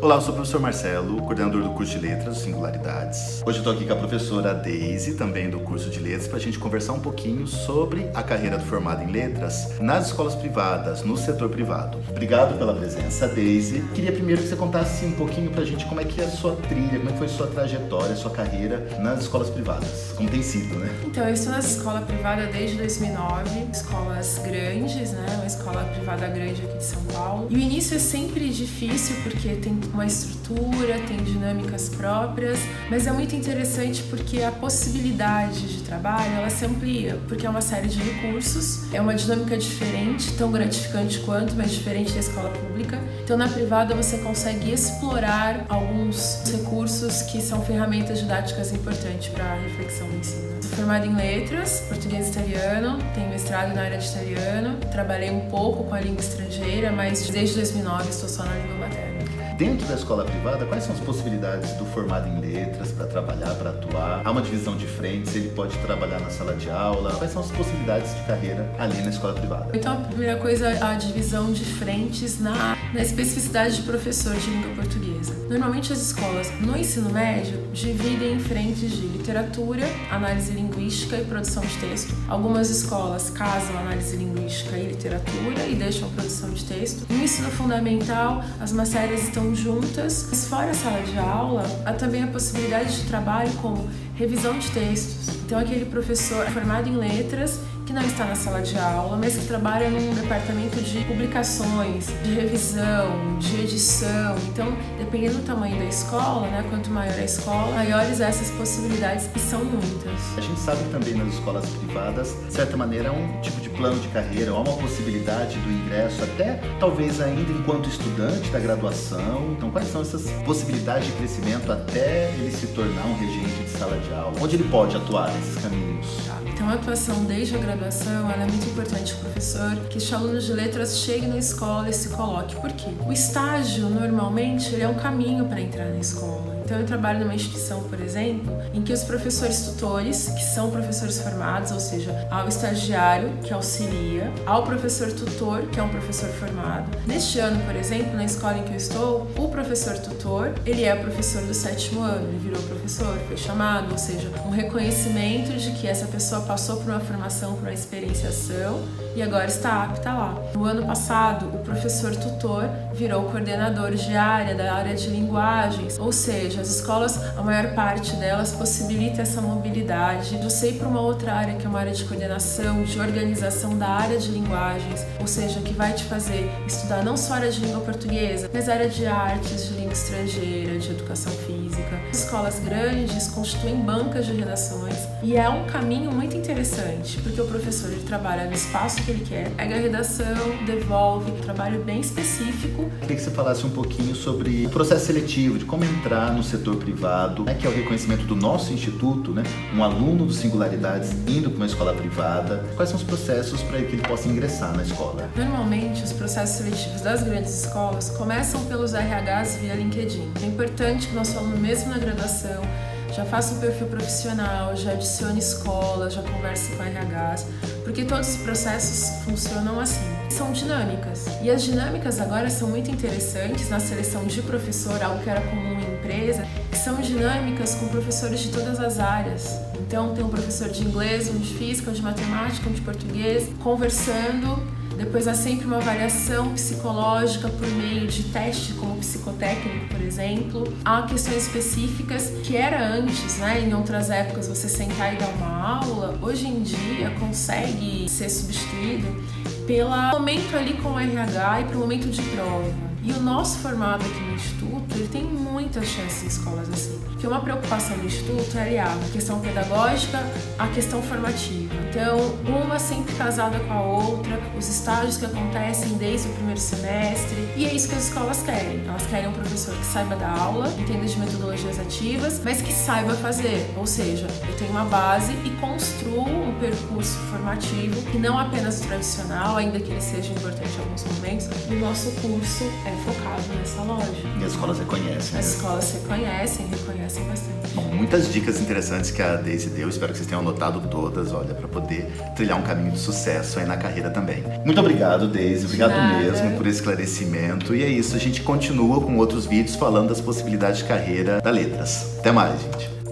Olá, eu sou o professor Marcelo, coordenador do curso de Letras, Singularidades. Hoje eu estou aqui com a professora Daisy, também do curso de Letras, para a gente conversar um pouquinho sobre a carreira do formado em Letras nas escolas privadas, no setor privado. Obrigado pela presença, Daisy. Queria primeiro que você contasse um pouquinho para a gente como é que é a sua trilha, como é que foi a sua trajetória, a sua carreira nas escolas privadas, como tem sido, né? Então, eu estou na escola privada desde 2009, escolas grandes, né? Uma escola privada grande aqui de São Paulo. E o início é sempre difícil porque tem uma estrutura, tem dinâmicas próprias, mas é muito interessante porque a possibilidade de trabalho, ela se amplia, porque é uma série de recursos, é uma dinâmica diferente, tão gratificante quanto, mas diferente da escola pública. Então, na privada, você consegue explorar alguns recursos que são ferramentas didáticas importantes para a reflexão do ensino. Sou formada em letras, português e italiano, tenho mestrado na área de italiano, trabalhei um pouco com a língua estrangeira, mas desde 2009 estou só na língua materna. Dentro da escola privada, quais são as possibilidades do formado em letras para trabalhar, para atuar? Há uma divisão de frentes, ele pode trabalhar na sala de aula? Quais são as possibilidades de carreira ali na escola privada? Então, a primeira coisa é a divisão de frentes na especificidade de professor de língua portuguesa. Normalmente as escolas no ensino médio dividem em frentes de literatura, análise linguística e produção de texto. Algumas escolas casam análise linguística e literatura e deixam produção de texto. No ensino fundamental, as matérias estão juntas, mas fora a sala de aula, há também a possibilidade de trabalho como revisão de textos. Então, aquele professor formado em letras que não está na sala de aula, mas que trabalha num departamento de publicações, de revisão, de edição. Então, dependendo do tamanho da escola, né, quanto maior a escola, maiores essas possibilidades, e são muitas. A gente sabe que também nas escolas privadas, de certa maneira, é um tipo de plano de carreira, há uma possibilidade do ingresso, até talvez ainda enquanto estudante da graduação. Então, quais são essas possibilidades de crescimento até ele se tornar um regente de sala de aula? Onde ele pode atuar nesses caminhos? Então, a atuação desde a graduação ela é muito importante para o professor, que os alunos de letras cheguem na escola e se coloquem. Por quê? O estágio, normalmente, ele é um caminho para entrar na escola. Então, eu trabalho numa instituição, por exemplo, em que os professores tutores, que são professores formados, ou seja, há o estagiário, que auxilia, há o professor tutor, que é um professor formado. Neste ano, por exemplo, na escola em que eu estou, o professor tutor, ele é professor do 7º ano, ele virou professor, foi chamado, ou seja, um reconhecimento de que essa pessoa passou por uma formação, por uma experienciação e agora está apta lá. No ano passado, o professor tutor virou coordenador de área, da área de linguagens, ou seja, as escolas, a maior parte delas possibilita essa mobilidade de você ir para uma outra área, que é uma área de coordenação, de organização da área de linguagens, ou seja, que vai te fazer estudar não só a área de língua portuguesa, mas a área de artes, de língua estrangeira, de educação física. As escolas grandes constituem bancas de redações e é um caminho muito interessante, porque o professor ele trabalha no espaço que ele quer, pega a redação, devolve, um trabalho bem específico. Queria que você falasse um pouquinho sobre o processo seletivo, de como entrar no setor privado, né, que é o reconhecimento do nosso instituto, né, um aluno do Singularidades indo para uma escola privada. Quais são os processos para que ele possa ingressar na escola? Normalmente, os processos seletivos das grandes escolas começam pelos RHs via LinkedIn. É importante que o nosso aluno, mesmo na graduação, já faça um perfil profissional, já adicione escola, já converse com RHs, porque todos os processos funcionam assim. São dinâmicas. E as dinâmicas agora são muito interessantes na seleção de professor, algo que era comum em empresa, que são dinâmicas com professores de todas as áreas. Então, tem um professor de inglês, um de física, um de matemática, um de português, conversando. Depois há sempre uma avaliação psicológica por meio de teste como psicotécnico, por exemplo. Há questões específicas que era antes, né, em outras épocas, você sentar e dar uma aula, hoje em dia consegue ser substituído pelo momento ali com o RH e pelo momento de prova. E o nosso formado aqui no Instituto, ele tem muitas chances em escolas assim. Porque uma preocupação do Instituto é aliar a questão pedagógica à questão formativa. Então, uma sempre casada com a outra, os estágios que acontecem desde o primeiro semestre, e é isso que as escolas querem. Elas querem um professor que saiba dar aula, entenda de metodologias ativas, mas que saiba fazer. Ou seja, eu tenho uma base e construo um percurso formativo que não apenas o tradicional, legal, ainda que ele seja importante em alguns momentos, o nosso curso é focado nessa lógica. E as escolas reconhecem. As escolas reconhecem bastante. Bom, muitas dicas interessantes que a Daisy deu, espero que vocês tenham anotado todas, olha, para poder trilhar um caminho de sucesso aí na carreira também. Muito obrigado, Daisy, obrigado mesmo por esse esclarecimento. E é isso, a gente continua com outros vídeos falando das possibilidades de carreira da Letras. Até mais, gente.